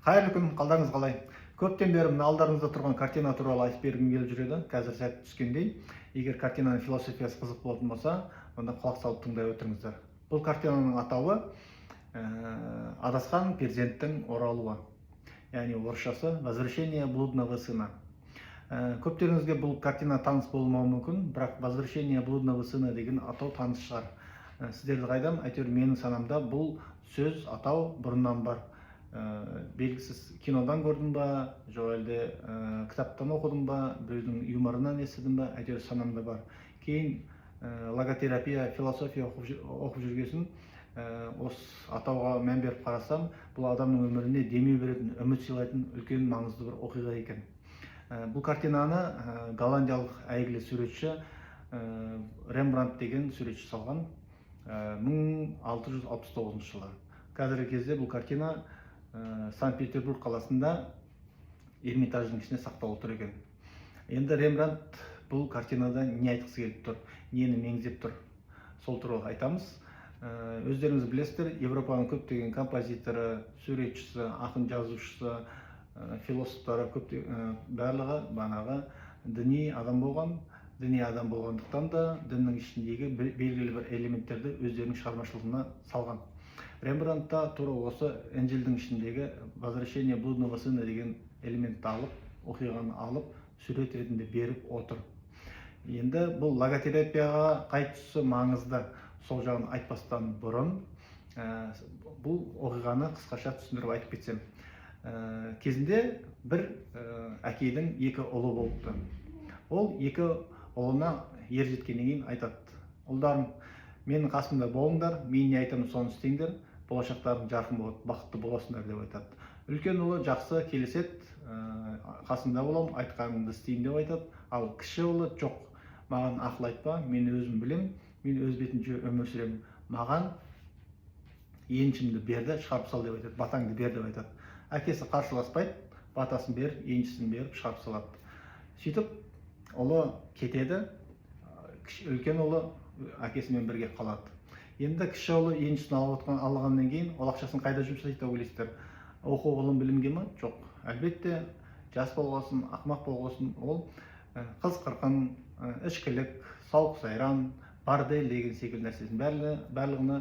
Қайырлы күн, қалдарыңыз қалай? Көптен бері мына алдарыңызда тұрған картина туралы айтып бергім келіп жүр еді. Қазір сәт түскендей. Егер картинаның философиясы қызық болатын болса, онда құлақ салып тыңдай отырыңыздар. Бұл картинаның атауы адасқан перзенттің оралуы. Яғни орысшасы «Возвращение блудного сына». Көптеріңізге бұл картина таныс болмауы мүмкін, бірақ «Возвращение блудного сына» деген атау таныс шығар. Сіздерді қайдам, әйтеуір менің санамда бұл сөз атау бұрыннан бар. Белгісіз кинодан көрдім ба, жоқ әлде кітаптан оқыдым ба, біреудің юморынан естідім ба, әйтеуір санамда бар. Кейін логотерапия, философия оқып жүргесін, осы атауға мән беріп қарасам, бұл адамның өміріне демеу беретін, үміт сыйлайтын үлкен маңызды бір оқиға екен. Бұл картинаны голландиялық әйгілі суретші Рембрандт деген суретші салған 1669 жылы. Қазіргі кезде бұл картина Санкт-Петербург қаласында Эрмитаждың ішіне сақтаулы тұр екен. Енді Рембрандт бұл картинада не айтқысы келіп тұр, нені меңзеп тұр, сол туралы айтамыз. Өздеріңіз білесіздер, Европаның көптеген композиторы, суретшісі, ақын жазушысы, философтары барлығы банағы діни адам болған. Діни адам болғандықтан да діннің ішіндегі белгілі бір элементтерді өздерінің шығармашылығына салған. Рембрандт та тура осы Інжілдің ішіндегі «Возвращение блудного сына» деген элементті алып, оқиғаны алып, сурет ретінде беріп отыр. Енді бұл логотерапияға қай тұсы маңызды, сол жағын айтпастан бұрын бұл оқиғаны қысқаша түсіндіріп айтып кетсем. Кезінде бір әкенің екі ұлы болыпты. Ол екі ұлына ер жеткеннен кейін айтады: ұлдарым, менің қасымда болыңдар, мен не айтамын соны істеңдер, болашақтарың жарқын болады, бақытты боласыңдар деп айтады. Үлкен ұлы жақсы келіседі, қасымда боламын, айтқанымды істеймін деп айтады. Ал кіші ұлы жоқ, маған ақыл айтпа, мен өзім білем, мен өз бетімше өмір сүремін, маған еншімді берді, шығарып сал деп айтады, батаңды бер деп айтады. Әкесі қарсыласпайды, батасын беріп, еншісін беріп шығарып салады. Сөйтіп ұлы кетеді, үлкен ұлы әкесімен бірге қалады. Енді кіші ұлы еншісін алғаннан кейін, ол ақшасын қайда жұмсайды деп ойлайсыздар? Оқу ғылым білімге ме? Жоқ. Әлбетте, жас болғасын, ақымақ болғасын, ол қыз қырқын, ішкілік, сауық сайран, бардел деген секілді нәрсесін барлығына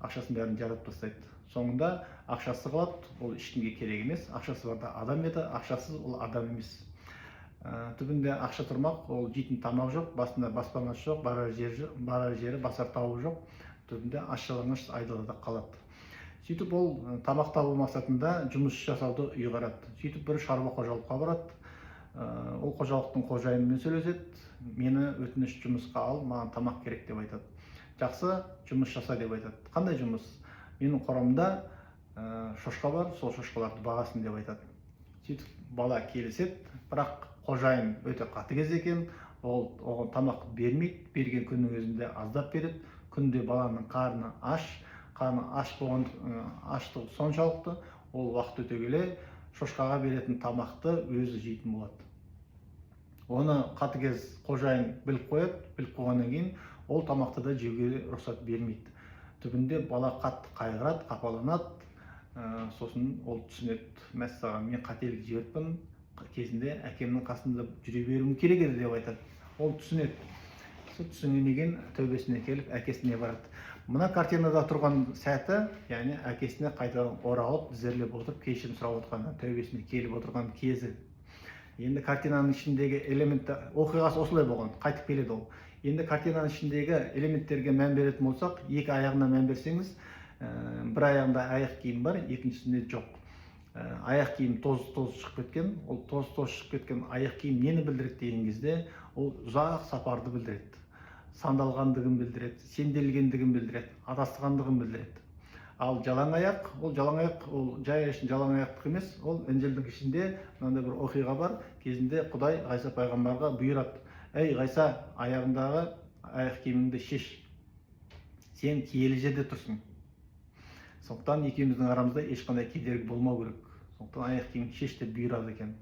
ақшасын бәрін жаратып тастайды. Соңында ақшасы қалады, ол ешкімге керек емес. Ақшасы барда адам еді, ақшасыз ол адам емес. Түбінде ақша тұрмақ, ол жейтін тамақ жоқ, басында баспанасы жоқ, барар жері басар тауы жоқ. Түбінде аш-жалаңаш айдалада қалады. Сөйтіп ол тамақ табу мақсатында жұмыс жасауды ұйғарады. Сөйтіп бір шаруа қожалыққа барады. Ол қожалықтың қожайынымен сөйлеседі: мені өтініш жұмысқа ал, маған тамақ керек деп айтады. Жақсы, жұмыс жаса деп айтады. Қандай жұмыс? Менің қорамда шошқа бар, сол шошқаларды бағасын деп айтады. Сөйтіп бала келіседі, бірақ қожайын өте қатыгез екен, ол оған тамақ бермейді, берген күннің өзінде аздап береді. Күнде баланың қарны аш болған, аштығы соншалықты, ол уақыт өте келе шошқаға беретін тамақты өзі жейтін болады. Оны қатыгез қожайын біліп қояды, біліп қойғаннан кейін ол тамақты да жеуге рұқсат бермейді. Түбінде бала қатты қайғырады, қапаланады. Сосын ол түсінеді: мәссаған, мен қателік жіберіппін, кезінде әкемнің қасында жүре беруім керек еді деп айтады. Ол түсінеді. Түсінгеннен кейін тәубесіне келіп, әкесіне барады. Мына картинада тұрған сәті, яғни әкесіне қайтадан оралып, тізерлеп отырып, кешірім сұрап отырған, тәубесіне келіп отырған кезі. Енді картинаның ішіндегі элементті, оқиғасы осылай болған, қайтып келеді ол. Енді картинаның ішіндегі элементтерге мән беретін болсақ, екі аяғына мән берсеңіз, бір аяғында аяқ киім бар, екіншісінде жоқ. Аяқ киім тоз шығып кеткен, ол тоз шығып кеткен аяқ киім нені білдіреді деген кезде, ол ұзақ сапарды білдіреді. Сандалғандығын білдіреді, сенделгендігін білдіреді, адасқандығын білдіреді. Ал жалаң аяқ, ол жай үшін жалаң аяқтық емес, ол Інжілдің ішінде мынандай бір оқиға бар. Кезінде Құдай Ғайса пайғамбарға бұйырады: ей Ғайса, аяғындағы аяқ киіміңді шеш, сен киелі жерде тұрсың. Сондықтан екеуміздің арамызда ешқандай кедергі болмау керек. Сондықтан аяқ киіміңді шеш деп бұйырады екен.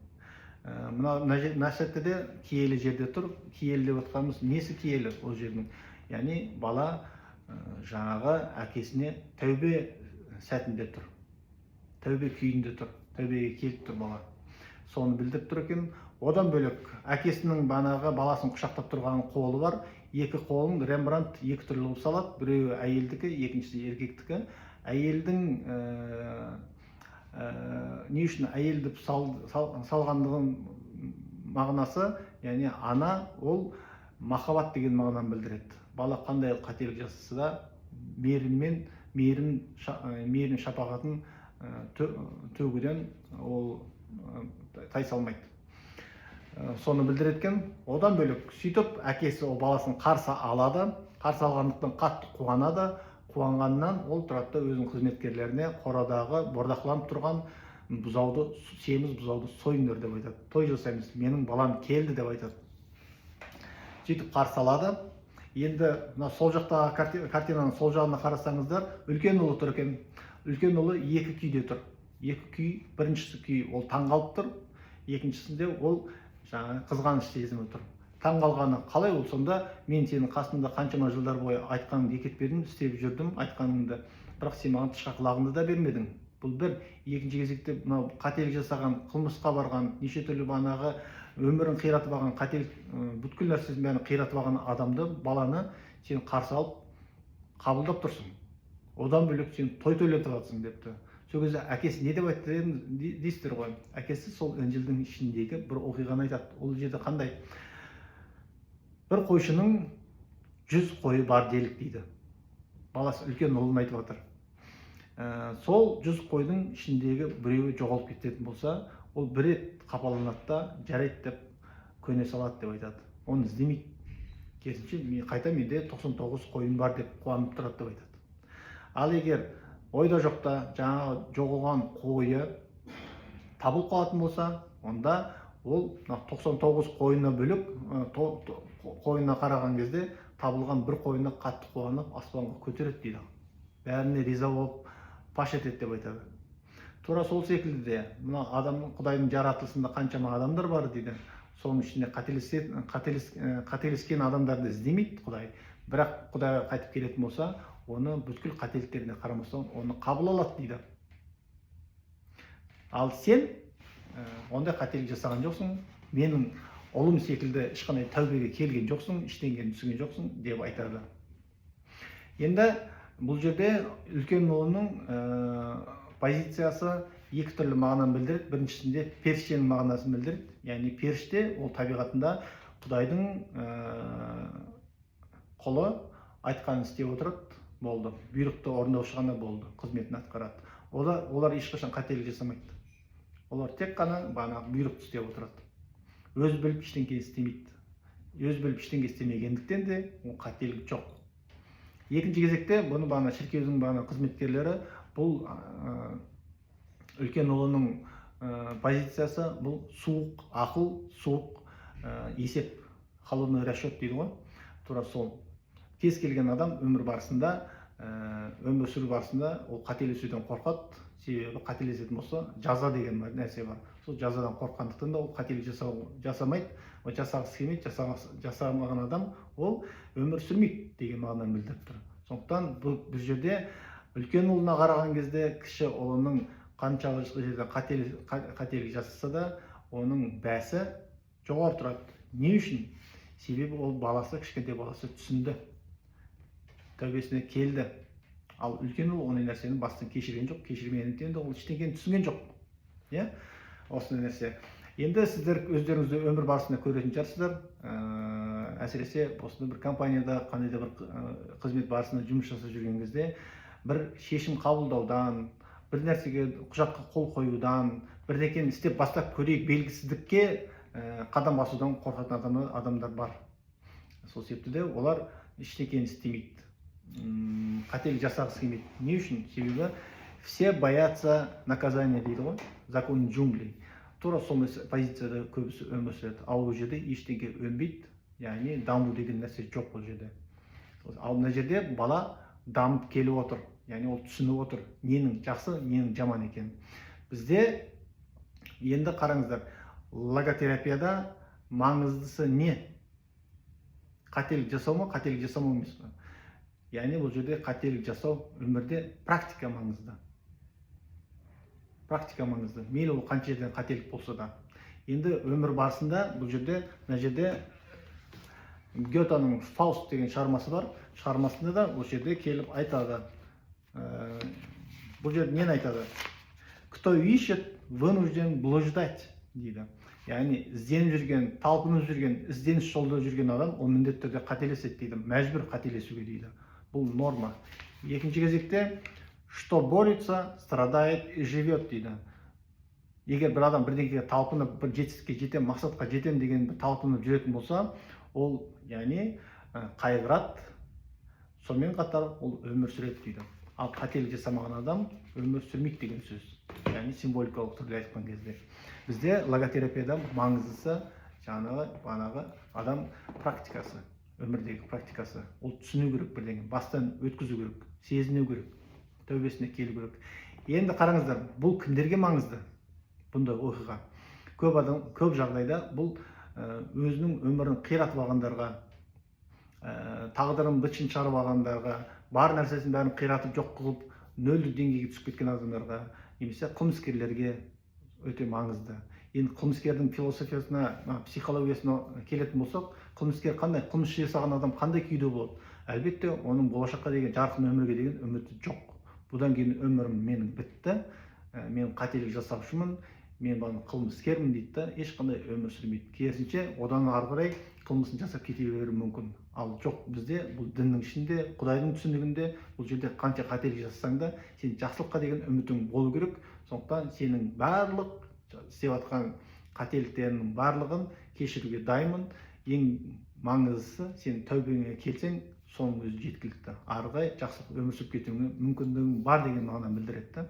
Мына сәтте киелі жерде тұр. Киелі деп отқанымыз несі киелі ол жердің? Яғни бала жаңағы әкесіне тәубе сәтінде тұр. Тәубе күйінде тұр. тәубеге келіп тұр бала. Соны білдіріп тұр екен. Одан бөлек әкесінің банағы баласын құшақтап тұрған қолы бар. Екі қолын Рембрандт екі түрлі болып салады. Біреуі әйелдікі, екіншісі еркектікі. Әйелдің не үшін әйелді салғандығын мағынасы, яғни ана ол махаббат деген мағынаны білдіреді. Бала қандай қателік жасаса да мейірім шапағатын төгуден ол тайсалмайды. Соны білдіреткен. Одан бөлек сөйтіп әкесі ол баласын қарсы алады. Қарсы алғандықтан қатты қуанады. Қуанғаннан ол тұрады өзінің қызметкерлеріне қорадағы бордақыланып тұрған семіз бұзауды сойыңдар деп айтады. Той жасаймыз, менің балам келді деп айтады. Сөйтіп қарсы алады. Енді сол жақтағы картинаның сол жағына қарасаңыздар, үлкен ұлы тұр екен. Үлкен ұлы екі күйде тұр. Екі күй, біріншісі күй ол таңғалып тұр, екіншісінде ол қызғаныш сезімі тұр. Таңғалғаны қалай ол сонда, мен сенің қасында қаншама жылдар бойы айтқаныңды екетпедім, істеп жүрдім айтқаныңды, бірақ сен маған тышқақ лағыңды да бермедің. Бұл бір. Екінші кезекте мынау қателік жасаған, қылмысқа барған, неше түрлі банағы өмірін қиратып алған, қателік бүткіл нәрсесін бәрін қиратып алған адамды, баланы сен қарсы алып қабылдап тұрсың. Одан бөлек сен той тойлатып жатсың депті. Сол кезде әкесі не деп айтты дейсіздер ғой. Әкесі сол Інжілдің ішіндегі бір оқиғаны айтады. Ол жерде қандай? Бір қойшының 100 қойы бар делік дейді. Баласы үлкен ұлын айтып жатыр. Сол 100 қойдың ішіндегі біреуі жоғалып кететін болса, ол бір рет қапаланады да жарайды деп көне салады деп айтады. Оны іздемейді. Керісінше қайта менде 99 қойым бар деп қуанып тұрады деп айтады. Ал егер ойда жоқта жаңағы жоғалған қойы табылып қалатын болса, онда ол 99 қойына бөлек қойына қараған кезде табылған бір қойына қатты қуанып аспанға көтереді дейді. Бәріне риза болып паш етеді деп айтады. Тура сол секілді де мына адамның Құдайдың жаратылысында қаншама адамдар бар дейді. Соның ішінде қателескен адамдарды іздемейді Құдай. Бірақ Құдайға қайтып келетін болса, оны бүткіл қателіктеріне қарамастан оны қабыл алады дейді. Ал сен ондай қателік жасаған жоқсың, менің ұлым секілді ешқандай тәубеге келген жоқсың, іштен түсінген жоқсың деп айтады. Енді бұл жерде үлкен ұлының позициясы екі түрлі мағынаны білдіреді. Біріншісінде періштенің мағынасын білдіреді. Яғни періште ол табиғатында Құдайдың құлы айтқанын істеп отырады, болды. Бұйрықты орындаушы ғана болды, қызметін атқарады. Олар ешқашан қателік жасамайды. Олар тек қана бұйрықты істеп отырады. Өз біліп ештеңе істемейді. Өз біліп ештеңе істемегендіктен де ол қателік жоқ. Екінші кезекте бұны шіркеудің қызметкерлері бұл үлкен ұлының позициясы бұл суық ақыл, суық есеп, холодный расчет дейді ғой. Тура сол. Кез келген адам өмір сүру барысында ол қателесуден қорқады. Себебі қателесетін болса, жаза деген нәрсе бар. Сол жазадан қорққандықтан да ол қателік жасамайды, жасағысы келмейді, жасамаған адам ол өмір сүрмейді деген мағынаны білдіріп тұр. Сондықтан бұл жерде үлкен ұлына қараған кезде кіші ұлының қаншалық жерде қателік жасаса да, оның бәсі жоғары тұрады. Не үшін? Себебі ол кішкентай баласы түсінді, тәубесіне келді. Ал үлкен ұл ондай нәрсені бастан кешірген жоқ, кешірмегендіктен де ол ештеңені түсінген жоқ. Осындай нәрсе. Енді сіздер өздеріңізді өмір барысында көретін шығарсыздар. Әсіресе осындай бір компанияда қандай да бір қызмет барысында жұмыс жасап жүрген кезде бір шешім қабылдаудан, бір нәрсеге құжатқа қол қоюдан, бірдеңені істеп бастап көрейік белгісіздікке қадам басудан қорқатын адамдар бар. Сол себепті де олар ештеңені істемейді. Қателік жасағысы келмейді. Не үшін? Себебі все боятся наказания дейді ғой, закон джунглей. Тура сол позицияда көбісі өмір сүреді. Ал ол жерде ештеңе өнбейді, яғни даму деген нәрсе жоқ бұл жерде. Ал мына жерде бала дамып келіп отыр, яғни ол түсініп отыр, ненің жақсы, ненің жаман екенін. Бізде енді қараңыздар, логотерапияда маңыздысы не? Қателік жасау ма, қателік жасамау емес пе? Яғни бұл жерде қателік жасау өмірде практика маңызды. практика маңызды. Мейлі ол қанша жерден қателік болса да. Енді өмір барысында бұл жерде, мына жерде Гетаның Фауст деген шығармасы бар. Шығармасында да осы жерде келіп айтады. Бұл жерде нені айтады? Кто ищет, вынужден блуждать дейді. Яғни ізденіп жүрген, талпынып жүрген, ізденіс жолда жүрген адам ол міндетті түрде қателеседі дейді. Мәжбүр қателесуге дейді. Бұл норма. Екінші кезекте что борется, страдает и живет дейді. Егер бір адам бірдеңеге талпынып, бір жетістікке жетем, мақсатқа жетем деген талпынып жүретін болса, ол яғни қайғырады, сонымен қатар ол өмір сүреді дейді. Ал қателік жасамаған адам өмір сүрмейді деген сөз. Яғни символикалық түрде айтқан кезде. Бізде логотерапияда маңыздысы жаңағы адам практикасы, өмірдегі практикасы. Ол түсіну керек бірдеңе, бастан өткізу керек, сезіну керек, тәубесіне келу керек. Енді қараңыздар, бұл кімдерге маңызды? Бұндай оқиға. Көп жағдайда бұл өзінің өмірін қиратып алғандарға, тағдырын бытшын шығарып алғандарға, бар нәрсесін бәрін қиратып жоқ қылып, нөлдік деңгейге түсіп кеткен адамдарға, немесе қылмыскерлерге өте маңызды. Енді қылмыскердің философиясына, психологиясына келетін болсақ, қылмыскер қандай, қылмыс жасаған адам қандай күйде болады? Әлбетте, оның болашаққа деген, жарқын өмірге деген үміті жоқ. Бұдан кейін өмірім менің бітті, мен қателік жасаушымын, мен баны қылмыскермін дейді да, ешқандай өмір сүрмейді. Керісінше, одан ары қарай қылмысын жасап кете беруі мүмкін. Ал жоқ, бізде бұл діннің ішінде, Құдайдың түсінігінде бұл жерде қанша қателік жасасаң да, сен жақсылыққа деген үмітің болу керек. Сондықтан сенің барлық істеп жатқан қателіктерінің барлығын кешіруге дайынмын. Ең маңыздысы, сен тәубеңе келсең, соның өзі жеткілікті. Ары қарай жақсылық өмір сүріп кетуіңе мүмкіндігің бар деген мағына білдіреді.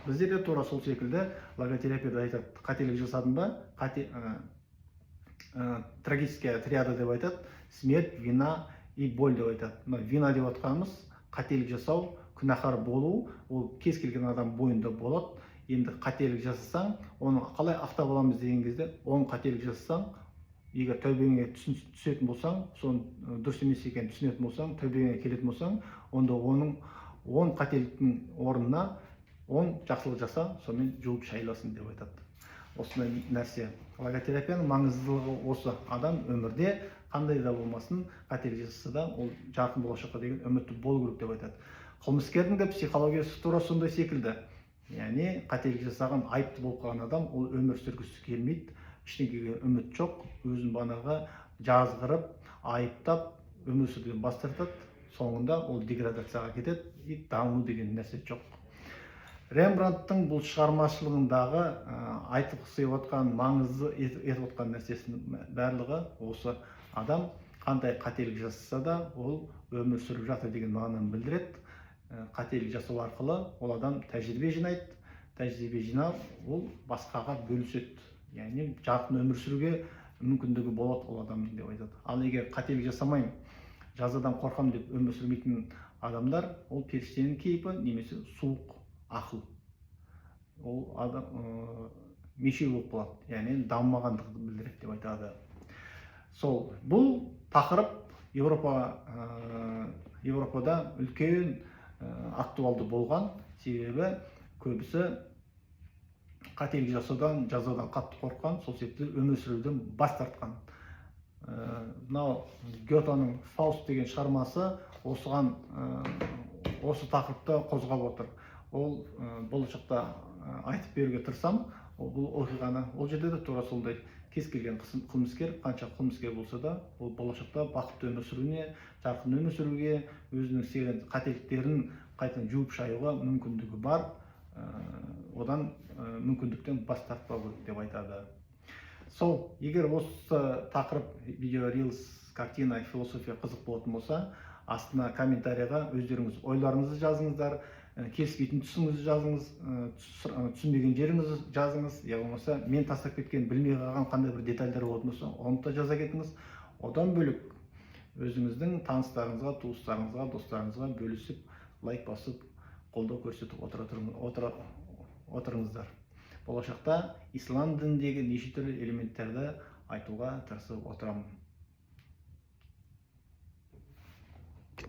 Бізде де тура сол секілді логотерапияда айтады, қателік жасадың ба, трагическая триада деп айтады, смерть, вина и боль деп айтады. Вина деп атқанымыз қателік жасау, күнәһар болу, ол кез келген адам бойында болады. Енді қателік жасасаң, оны қалай ақтап аламыз деген кезде, оны қателік жасасаң, егер тәубеңе түсетін болсаң, соны дұрыс емес екенін түсінетін болсаң, тәубеңе келетін болсаң, онда оның 10 қателіктің орнына 10 жақсылық жаса, сонымен жуып шайласын деп айтады. Осындай нәрсе. Логотерапияның маңыздылығы осы. Адам өмірде қандай да болмасын, қателік жасаса да, ол жарқын болашаққа деген үміті болу керек деп айтады. Қылмыскердің де психологиясы тура сондай секілді. Яғни қателік жасаған, айыпты болып қалған адам, ол өмір сүргісі келмейді, ештеңеге үміт жоқ, өзін банаға жазғырып, айыптап, өмір сүруден бас тартады. Соңында ол деградацияға кетеді, и даму деген нәрсе жоқ. Рембрандттың бұл шығармашылығындағы айтып қысып отқан, маңызды етіп отқан нәрсесінің барлығы осы. Адам қандай қателік жасаса да, ол өмір сүріп жатыр деген мағынаны білдіреді. Қателік жасау арқылы ол адам тәжірибе жинайды. Тәжірибе жинап, ол басқаға бөліседі. Яғни жарқын өмір сүруге мүмкіндігі болады ол адамның деп айтады. Ал егер қателік жасамаймын, жазадан қорқамын деп өмір сүрмейтін адамдар, ол періштенің кейпі немесе суық ақыл. Ол адам мешеу болып қалады, яғни дамымағандықты білдіреді деп айтады. Сол, бұл тақырып Европада үлкен актуалды болған, себебі көбісі қателік жасаудан, жазадан қатты қорққан, сол себепті өмір сүруден бас тартқан. Мынау Гетаның Фауст деген шығармасы осы тақырыпты қозғап отыр. Ол болашақта айтып беруге тырысам, бұл оқиғаны. Ол жерде де тура солдай. Кез келген қылмыскер, қанша қылмыскер болса да, ол болашақта бақытты өмір сүруіне, жарқын өмір сүруге, өзінің істеген қателіктерін қайтадан жуып шаюға мүмкіндігі бар. Одан мүмкіндіктен бас тартпау керек деп айтады. Сол, егер осы тақырып видео, рилс, картина, философия қызық болатын болса, астына комментарияға өздеріңіз ойларыңызды жазыңыздар, келіспейтін тұсыңызды жазыңыз, түсінбеген жеріңізді жазыңыз, я болмаса мен тастап кеткен, білмей қалған қандай бір детальдар болатын болса, оны да жаза кетіңіз. Одан бөлек өзіңіздің таныстарыңызға, туыстарыңызға, достарыңызға бөлісіп, лайк басып, қолдау көрсетіп отырыңыздар. Болашақта ислам дініндегі неше түрлі элементтерді айтуға тырысып отырамын.